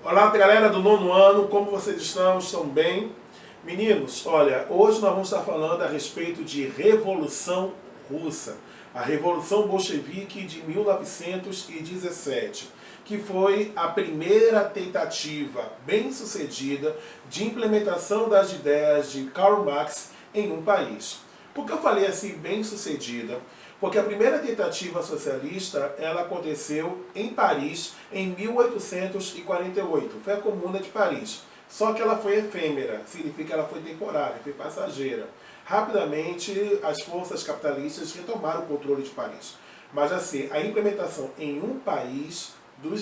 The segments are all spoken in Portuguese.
Olá, galera do nono ano, como vocês estão? Estão bem? Meninos, olha, hoje nós vamos estar falando a respeito de Revolução Russa, a Revolução Bolchevique de 1917, que foi a primeira tentativa bem-sucedida de implementação das ideias de Karl Marx em um país. Por que eu falei assim, bem-sucedida? Porque a primeira tentativa socialista ela aconteceu em Paris em 1848. Foi a Comuna de Paris. Só que ela foi efêmera, significa que ela foi temporária, foi passageira. Rapidamente, as forças capitalistas retomaram o controle de Paris. Mas assim, a implementação em um país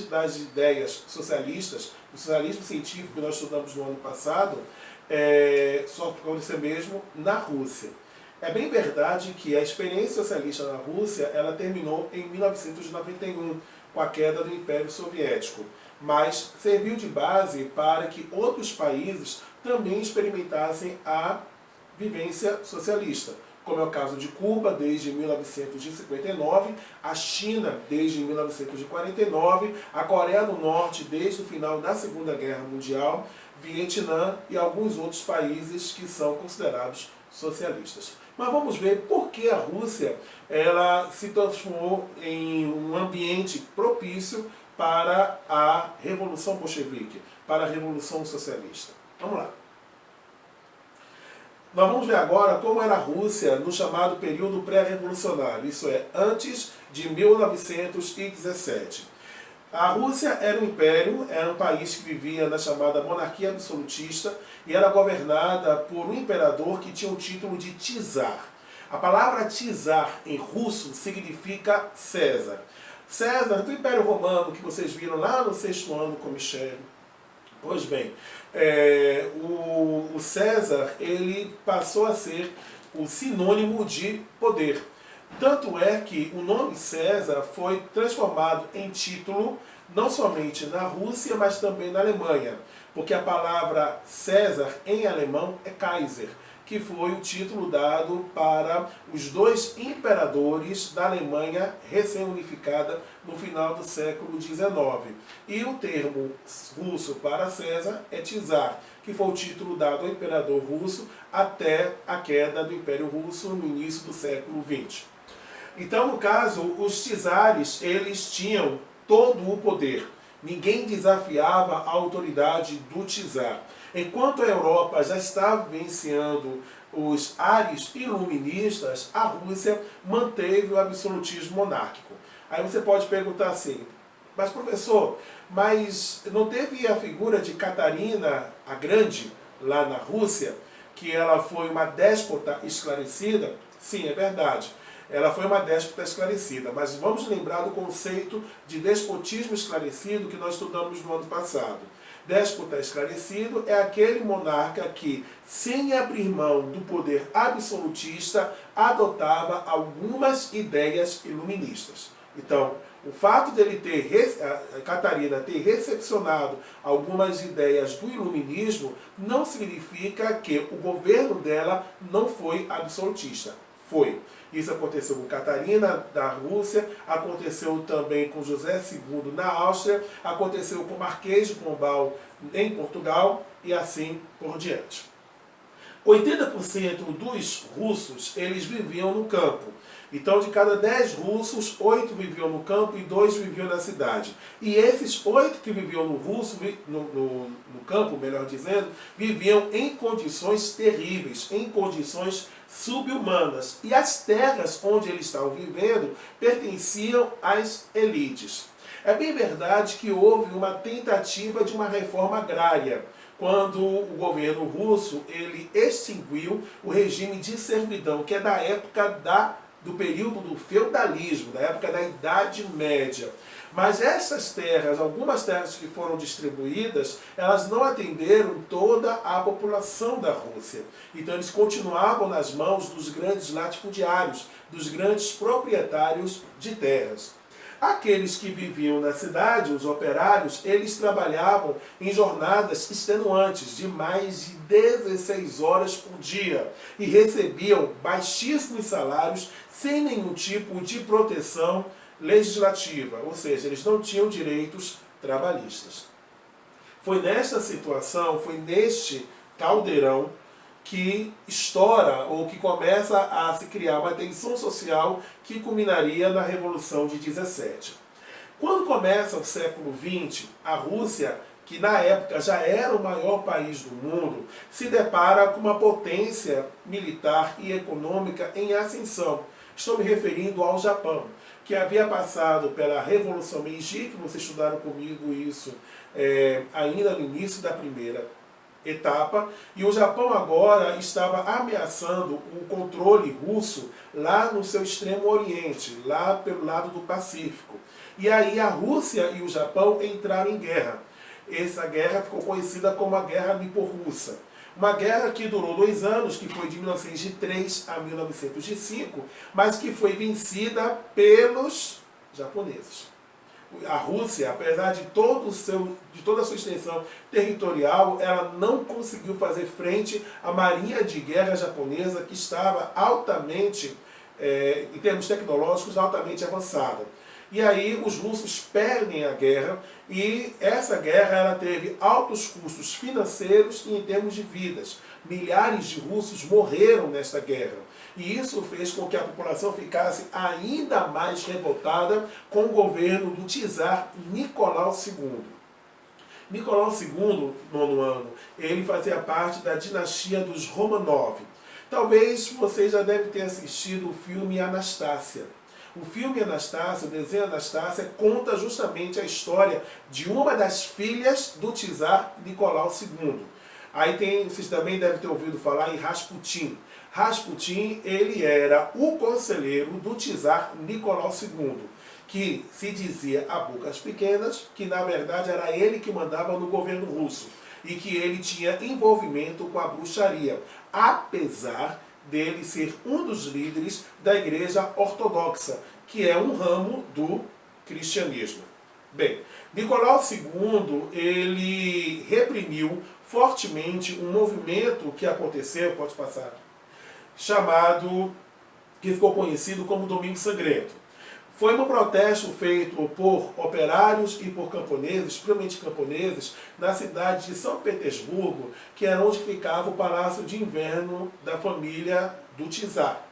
das ideias socialistas, do socialismo científico que nós estudamos no ano passado, só aconteceu mesmo na Rússia. É bem verdade que a experiência socialista na Rússia ela terminou em 1991, com a queda do Império Soviético, mas serviu de base para que outros países também experimentassem a vivência socialista, como é o caso de Cuba desde 1959, a China desde 1949, a Coreia do Norte desde o final da Segunda Guerra Mundial, Vietnã e alguns outros países que são considerados socialistas. Mas vamos ver por que a Rússia ela se transformou em um ambiente propício para a Revolução Bolchevique, para a Revolução Socialista. Vamos lá. Nós vamos ver agora como era a Rússia no chamado período pré-revolucionário, isso é, antes de 1917. A Rússia era um império, era um país que vivia na chamada monarquia absolutista e era governada por um imperador que tinha o título de Czar. A palavra Czar em russo significa César. César do Império Romano, que vocês viram lá no 6º ano com Michele. Pois bem, o César ele passou a ser o sinônimo de poder. Tanto é que o nome César foi transformado em título não somente na Rússia, mas também na Alemanha. Porque a palavra César em alemão é Kaiser, que foi o título dado para os dois imperadores da Alemanha recém-unificada no final do século XIX. E o termo russo para César é Czar, que foi o título dado ao imperador russo até a queda do Império Russo no início do século XX. Então, no caso, os czares, eles tinham todo o poder. Ninguém desafiava a autoridade do czar. Enquanto a Europa já estava vivenciando os ares iluministas, a Rússia manteve o absolutismo monárquico. Aí você pode perguntar assim, mas professor, mas não teve a figura de Catarina a Grande lá na Rússia, que ela foi uma déspota esclarecida? Sim, é verdade. Ela foi uma déspota esclarecida, mas vamos lembrar do conceito de despotismo esclarecido que nós estudamos no ano passado. Déspota esclarecido é aquele monarca que, sem abrir mão do poder absolutista, adotava algumas ideias iluministas. Então, o fato dele Catarina ter recepcionado algumas ideias do iluminismo não significa que o governo dela não foi absolutista. Foi. Isso aconteceu com Catarina da Rússia, aconteceu também com José II na Áustria, aconteceu com Marquês de Pombal em Portugal e assim por diante. 80% dos russos eles viviam no campo. Então, de cada 10 russos, 8 viviam no campo e 2 viviam na cidade. E esses 8 que viviam no campo, melhor dizendo, viviam em condições terríveis, em condições subhumanas. E as terras onde eles estavam vivendo pertenciam às elites. É bem verdade que houve uma tentativa de uma reforma agrária, quando o governo russo ele extinguiu o regime de servidão, que é da época do período do feudalismo, da época da Idade Média. Mas essas terras, algumas terras que foram distribuídas, elas não atenderam toda a população da Rússia. Então eles continuavam nas mãos dos grandes latifundiários, dos grandes proprietários de terras. Aqueles que viviam na cidade, os operários, eles trabalhavam em jornadas extenuantes de mais de 16 horas por dia e recebiam baixíssimos salários sem nenhum tipo de proteção legislativa, ou seja, eles não tinham direitos trabalhistas. Foi nesta situação, foi neste caldeirão que estoura ou que começa a se criar uma tensão social que culminaria na Revolução de 17. Quando começa o século XX, a Rússia, que na época já era o maior país do mundo, se depara com uma potência militar e econômica em ascensão. Estou me referindo ao Japão, que havia passado pela Revolução Meiji, que vocês estudaram comigo isso ainda no início da primeira etapa, e o Japão agora estava ameaçando o controle russo lá no seu extremo oriente, lá pelo lado do Pacífico. E aí a Rússia e o Japão entraram em guerra. Essa guerra ficou conhecida como a Guerra Nipo-Russa. Uma guerra que durou 2 anos, que foi de 1903 a 1905, mas que foi vencida pelos japoneses. A Rússia, apesar de toda a sua extensão territorial, ela não conseguiu fazer frente à marinha de guerra japonesa, que estava altamente, em termos tecnológicos, altamente avançada. E aí os russos perdem a guerra, e essa guerra ela teve altos custos financeiros e em termos de vidas. Milhares de russos morreram nesta guerra. E isso fez com que a população ficasse ainda mais revoltada com o governo do czar Nicolau II. Nicolau II, nono ano, ele fazia parte da dinastia dos Romanov. Talvez você já deve ter assistido o filme Anastácia. O filme Anastácia, o desenho Anastácia, conta justamente a história de uma das filhas do czar Nicolau II. Aí vocês também devem ter ouvido falar em Rasputin. Rasputin, ele era o conselheiro do czar Nicolau II, que se dizia a bocas pequenas, que na verdade era ele que mandava no governo russo e que ele tinha envolvimento com a bruxaria, apesar dele ser um dos líderes da Igreja Ortodoxa, que é um ramo do cristianismo. Bem, Nicolau II, ele reprimiu fortemente um movimento que aconteceu, pode passar, que ficou conhecido como Domingo Sangrento. Foi um protesto feito por operários e por camponeses, principalmente camponeses, na cidade de São Petersburgo, que era onde ficava o Palácio de Inverno da família do czar.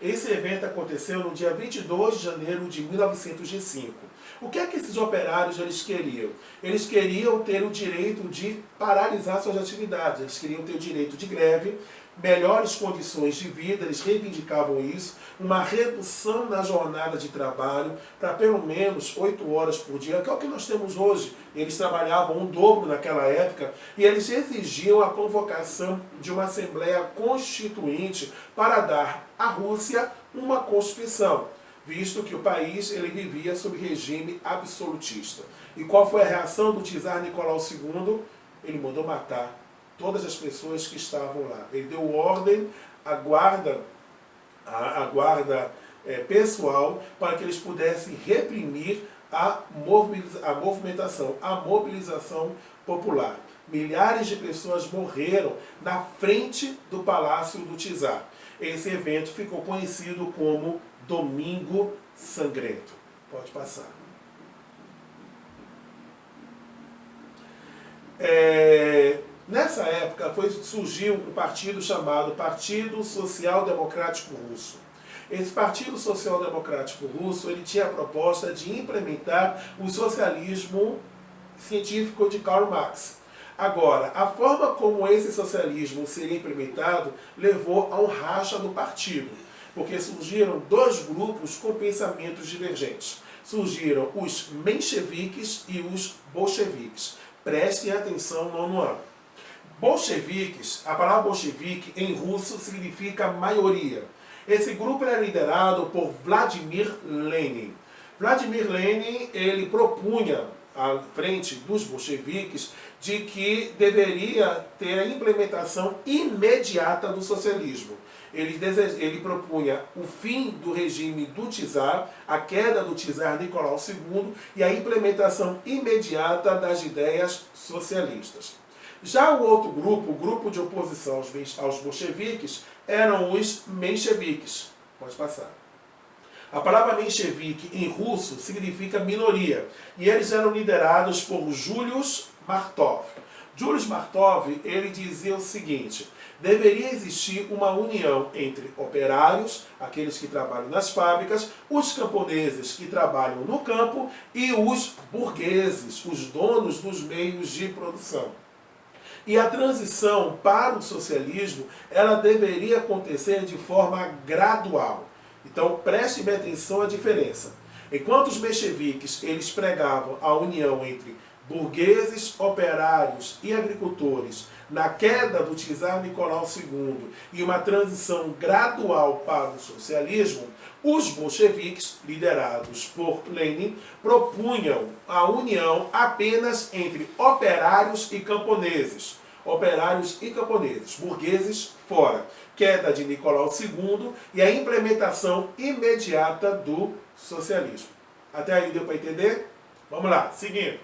Esse evento aconteceu no dia 22 de janeiro de 1905. O que é que esses operários eles queriam? Eles queriam ter o direito de paralisar suas atividades, eles queriam ter o direito de greve, melhores condições de vida, eles reivindicavam isso, uma redução na jornada de trabalho para pelo menos 8 horas por dia, que é o que nós temos hoje. Eles trabalhavam um dobro naquela época e eles exigiam a convocação de uma Assembleia Constituinte para dar à Rússia uma Constituição, visto que o país ele vivia sob regime absolutista. E qual foi a reação do czar Nicolau II? Ele mandou matar todas as pessoas que estavam lá. Ele deu ordem à guarda pessoal para que eles pudessem reprimir a mobilização popular. Milhares de pessoas morreram na frente do Palácio do czar. Esse evento ficou conhecido como Domingo Sangrento. Pode passar. Nessa época surgiu um partido chamado Partido Social Democrático Russo. Esse Partido Social Democrático Russo ele tinha a proposta de implementar o socialismo científico de Karl Marx. Agora, a forma como esse socialismo seria implementado levou a um racha no partido, porque surgiram 2 grupos com pensamentos divergentes. Surgiram os mencheviques e os bolcheviques. Prestem atenção no nono ano. Bolcheviques, a palavra bolchevique em russo significa maioria. Esse grupo era liderado por Vladimir Lenin. Vladimir Lenin ele propunha à frente dos bolcheviques de que deveria ter a implementação imediata do socialismo. Ele propunha o fim do regime do czar, a queda do czar Nicolau II e a implementação imediata das ideias socialistas. Já o outro grupo, o grupo de oposição aos bolcheviques, eram os mencheviques. Pode passar. A palavra menchevique em russo significa minoria. E eles eram liderados por Julius Martov. Julius Martov, ele dizia o seguinte: deveria existir uma união entre operários, aqueles que trabalham nas fábricas, os camponeses que trabalham no campo e os burgueses, os donos dos meios de produção. E a transição para o socialismo, ela deveria acontecer de forma gradual. Então, preste bem atenção à diferença. Enquanto os mencheviques, eles pregavam a união entre burgueses, operários e agricultores na queda do czar Nicolau II e uma transição gradual para o socialismo, os bolcheviques, liderados por Lenin, propunham a união apenas entre operários e camponeses. Operários e camponeses, burgueses fora. Queda de Nicolau II e a implementação imediata do socialismo. Até aí deu para entender? Vamos lá, seguindo.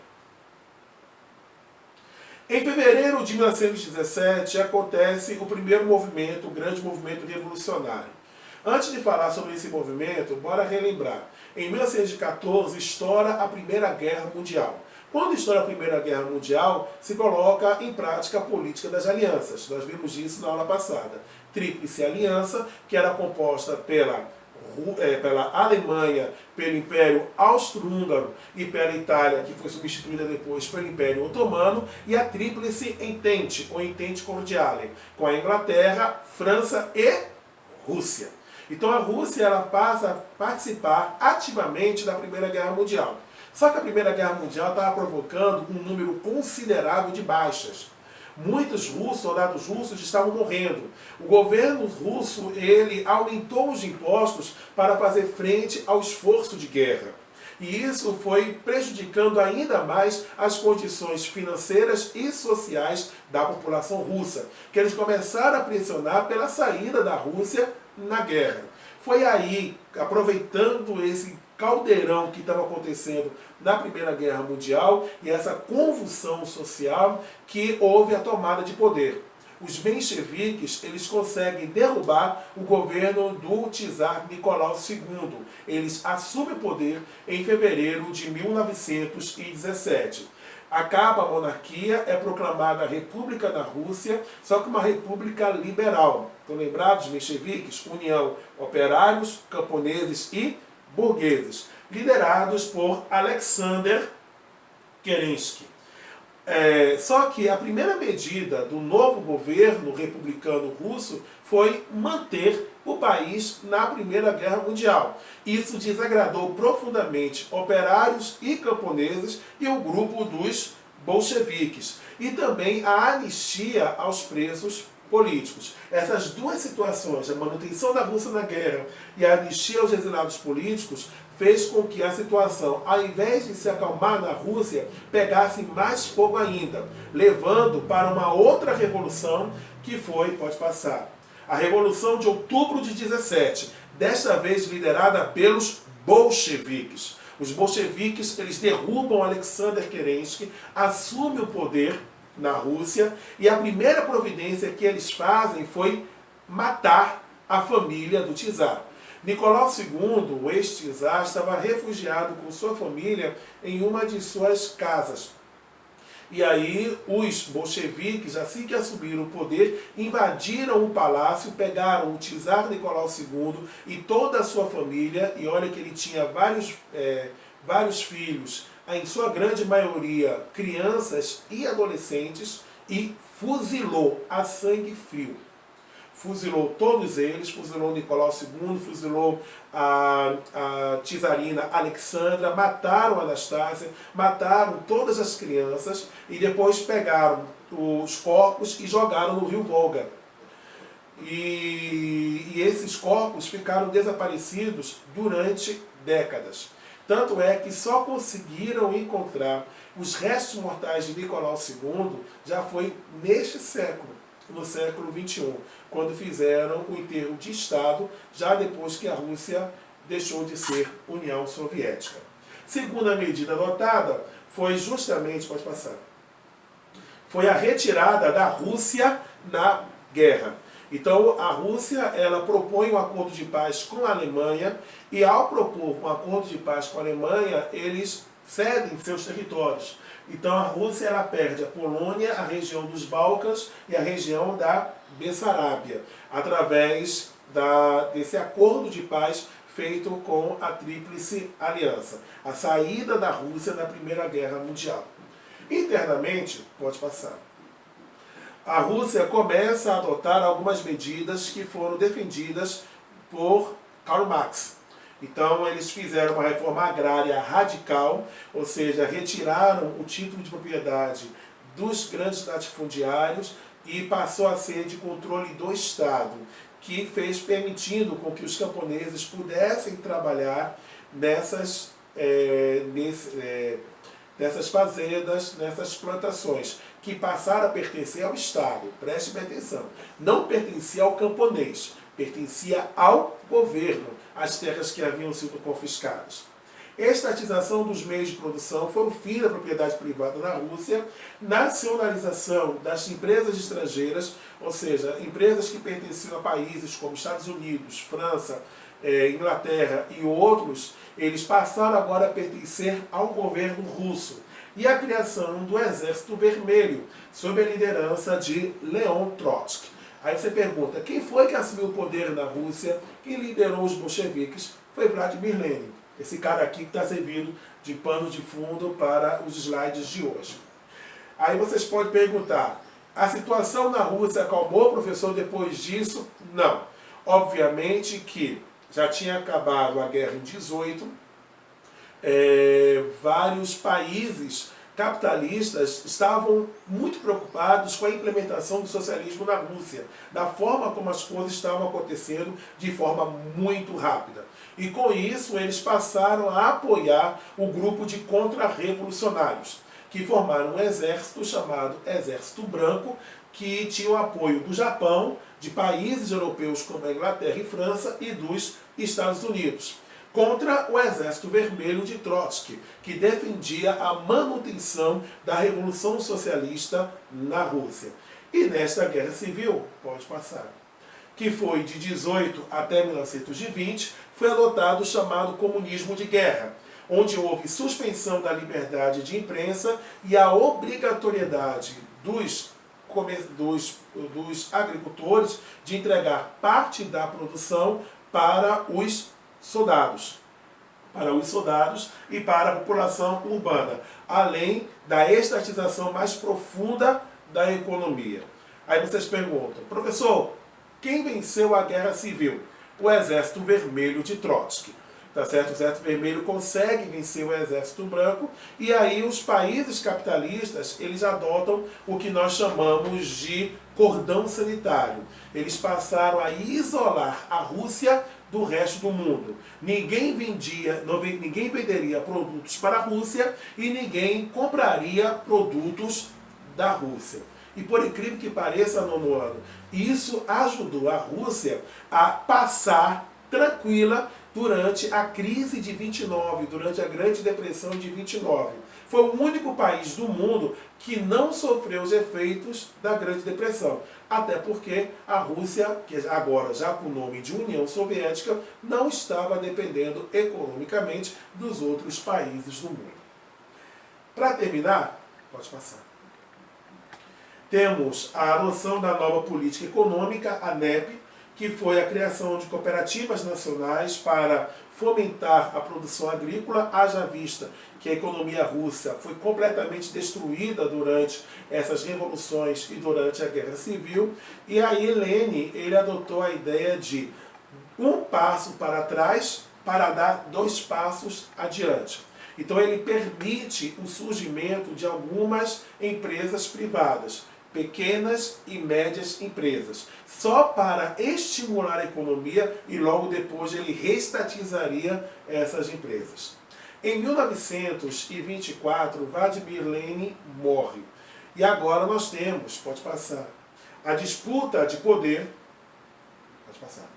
Em fevereiro de 1917 acontece o primeiro movimento, o grande movimento revolucionário. Antes de falar sobre esse movimento, bora relembrar. Em 1914 estoura a Primeira Guerra Mundial. Quando estoura a Primeira Guerra Mundial, se coloca em prática a política das alianças. Nós vimos isso na aula passada. Tríplice Aliança, que era composta pela Alemanha, pelo Império Austro-Húngaro e pela Itália, que foi substituída depois pelo Império Otomano, e a Tríplice Entente, ou Entente Cordiale, com a Inglaterra, França e Rússia. Então a Rússia ela passa a participar ativamente da Primeira Guerra Mundial. Só que a Primeira Guerra Mundial estava provocando um número considerável de baixas. Muitos soldados russos estavam morrendo. O governo russo ele aumentou os impostos para fazer frente ao esforço de guerra. E isso foi prejudicando ainda mais as condições financeiras e sociais da população russa, que eles começaram a pressionar pela saída da Rússia na guerra. Foi aí, aproveitando esse caldeirão que estava acontecendo na Primeira Guerra Mundial e essa convulsão social, que houve a tomada de poder. Os mencheviques, eles conseguem derrubar o governo do czar Nicolau II. Eles assumem o poder em fevereiro de 1917. Acaba a monarquia, é proclamada a República da Rússia, só que uma república liberal. Estão lembrados? Mencheviques, união operários, camponeses e burgueses, liderados por Alexander Kerensky. Só que a primeira medida do novo governo republicano russo foi manter o país na Primeira Guerra Mundial. Isso desagradou profundamente operários e camponeses e o grupo dos bolcheviques. E também a anistia aos presos políticos. Essas duas situações, a manutenção da Rússia na guerra e a anistia aos exilados políticos, fez com que a situação, ao invés de se acalmar na Rússia, pegasse mais fogo ainda, levando para uma outra revolução que foi, pode passar, a Revolução de Outubro de 17, desta vez liderada pelos bolcheviques. Os bolcheviques, eles derrubam Alexander Kerensky, assumem o poder na Rússia, e a primeira providência que eles fazem foi matar a família do czar. Nicolau II, o ex-czar, estava refugiado com sua família em uma de suas casas. E aí os bolcheviques, assim que assumiram o poder, invadiram o palácio, pegaram o czar Nicolau II e toda a sua família, e olha que ele tinha vários filhos, em sua grande maioria crianças e adolescentes, e fuzilou a sangue frio. Fuzilou todos eles, fuzilou Nicolau II, fuzilou a czarina Alexandra, mataram a Anastácia, mataram todas as crianças e depois pegaram os corpos e jogaram no rio Volga. E esses corpos ficaram desaparecidos durante décadas. Tanto é que só conseguiram encontrar os restos mortais de Nicolau II já foi neste século, no século XXI, quando fizeram o enterro de Estado, já depois que a Rússia deixou de ser União Soviética. Segunda medida adotada foi justamente, pode passar, foi a retirada da Rússia na guerra. Então a Rússia ela propõe um acordo de paz com a Alemanha, e ao propor um acordo de paz com a Alemanha, eles cedem seus territórios. Então a Rússia ela perde a Polônia, a região dos Balcãs e a região da Bessarábia, através desse acordo de paz feito com a Tríplice Aliança, a saída da Rússia na Primeira Guerra Mundial. Internamente, pode passar, a Rússia começa a adotar algumas medidas que foram defendidas por Karl Marx. Então eles fizeram uma reforma agrária radical, ou seja, retiraram o título de propriedade dos grandes latifundiários e passou a ser de controle do Estado, que fez permitindo com que os camponeses pudessem trabalhar nessas fazendas, nessas plantações, que passaram a pertencer ao Estado. Preste bem atenção. Não pertencia ao camponês, pertencia ao governo, as terras que haviam sido confiscadas. Estatização dos meios de produção foi o fim da propriedade privada na Rússia, nacionalização das empresas estrangeiras, ou seja, empresas que pertenciam a países como Estados Unidos, França, Inglaterra e outros, eles passaram agora a pertencer ao governo russo. E a criação do Exército Vermelho, sob a liderança de Leon Trotsky. Aí você pergunta, quem foi que assumiu o poder na Rússia? Quem liderou os bolcheviques? Foi Vladimir Lenin. Esse cara aqui que está servindo de pano de fundo para os slides de hoje. Aí vocês podem perguntar, a situação na Rússia acalmou, professor, depois disso? Não. Obviamente que já tinha acabado a guerra em 18, vários países capitalistas estavam muito preocupados com a implementação do socialismo na Rússia, da forma como as coisas estavam acontecendo de forma muito rápida. E com isso eles passaram a apoiar o grupo de contra-revolucionários, que formaram um exército chamado Exército Branco, que tinha o apoio do Japão, de países europeus como a Inglaterra e França e dos Estados Unidos, contra o Exército Vermelho de Trotsky, que defendia a manutenção da Revolução Socialista na Rússia. E nesta Guerra Civil, pode passar, que foi de 18 até 1920, foi adotado o chamado comunismo de guerra, onde houve suspensão da liberdade de imprensa e a obrigatoriedade dos agricultores de entregar parte da produção para os soldados e para a população urbana, além da estatização mais profunda da economia. Aí vocês perguntam, professor, quem venceu a Guerra Civil? O Exército Vermelho de Trotsky. Tá certo? O Exército Vermelho consegue vencer o Exército Branco e aí os países capitalistas, eles adotam o que nós chamamos de cordão sanitário. Eles passaram a isolar a Rússia do resto do mundo. Ninguém venderia produtos para a Rússia e ninguém compraria produtos da Rússia. E por incrível que pareça, nono ano, isso ajudou a Rússia a passar tranquila durante a crise de 29, durante a Grande Depressão de 29. Foi o único país do mundo que não sofreu os efeitos da Grande Depressão. Até porque a Rússia, que agora já com o nome de União Soviética, não estava dependendo economicamente dos outros países do mundo. Para terminar, pode passar. Temos a adoção da nova política econômica, a NEP, que foi a criação de cooperativas nacionais para fomentar a produção agrícola, haja vista que a economia russa foi completamente destruída durante essas revoluções e durante a Guerra Civil. E aí Lenin, ele adotou a ideia de um passo para trás para dar 2 passos adiante. Então ele permite o surgimento de algumas empresas privadas, pequenas e médias empresas, só para estimular a economia e logo depois ele reestatizaria essas empresas. Em 1924, Vladimir Lenin morre. E agora nós temos, pode passar, a disputa de poder, pode passar.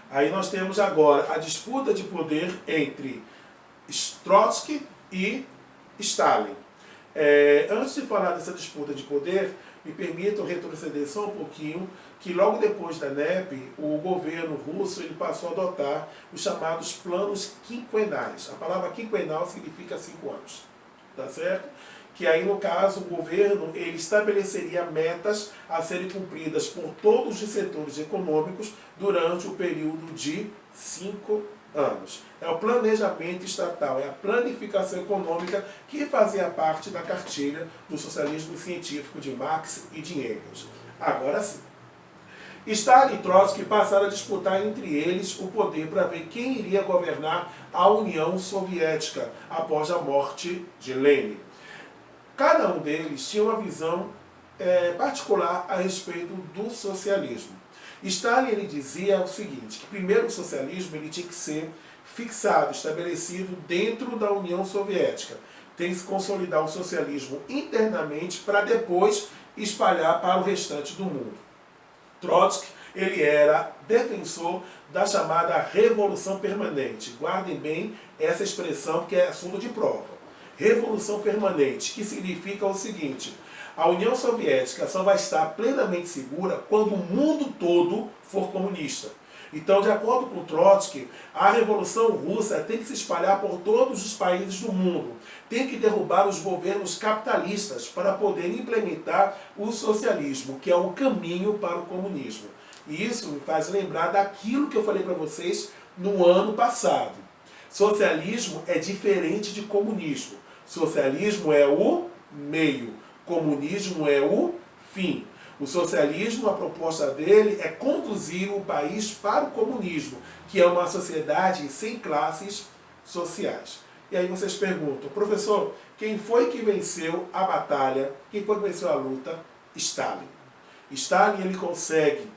Aí nós temos agora a disputa de poder entre Trotsky e Stalin. Antes de falar dessa disputa de poder, me permitam retroceder só um pouquinho, que logo depois da NEP, o governo russo ele passou a adotar os chamados planos quinquenais. A palavra quinquenal significa 5 anos. tá certo? Que aí, no caso, o governo ele estabeleceria metas a serem cumpridas por todos os setores econômicos durante o período de 5 anos. É o planejamento estatal, é a planificação econômica que fazia parte da cartilha do socialismo científico de Marx e de Engels. Agora sim. Stalin e Trotsky passaram a disputar entre eles o poder para ver quem iria governar a União Soviética após a morte de Lenin. Cada um deles tinha uma visão particular a respeito do socialismo. Stalin ele dizia o seguinte, que primeiro o socialismo ele tinha que ser fixado, estabelecido dentro da União Soviética. Tem que se consolidar o socialismo internamente para depois espalhar para o restante do mundo. Trotsky ele era defensor da chamada Revolução Permanente. Guardem bem essa expressão porque é assunto de prova. Revolução Permanente, que significa o seguinte: a União Soviética só vai estar plenamente segura quando o mundo todo for comunista. Então, de acordo com Trotsky, a Revolução Russa tem que se espalhar por todos os países do mundo. Tem que derrubar os governos capitalistas para poder implementar o socialismo, que é o caminho para o comunismo. E isso me faz lembrar daquilo que eu falei para vocês no ano passado. Socialismo é diferente de comunismo. Socialismo é o meio, comunismo é o fim. O socialismo, a proposta dele é conduzir o país para o comunismo, que é uma sociedade sem classes sociais. E aí vocês perguntam, professor, quem foi que venceu a batalha? Quem foi que venceu a luta? Stalin. Stalin ele consegue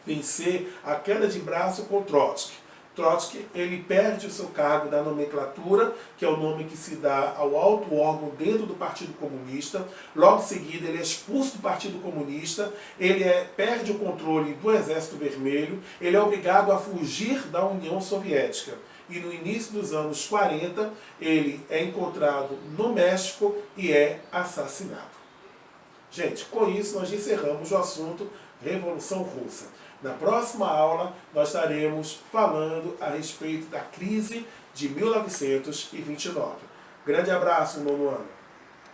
vencer a queda de braço com Trotsky. Trotsky ele perde o seu cargo da nomenclatura, que é o nome que se dá ao alto órgão dentro do Partido Comunista. Logo em seguida ele é expulso do Partido Comunista, ele perde o controle do Exército Vermelho, ele é obrigado a fugir da União Soviética. E no início dos anos 40 ele é encontrado no México e é assassinado. Gente, com isso nós encerramos o assunto Revolução Russa. Na próxima aula, nós estaremos falando a respeito da crise de 1929. Grande abraço, nono ano.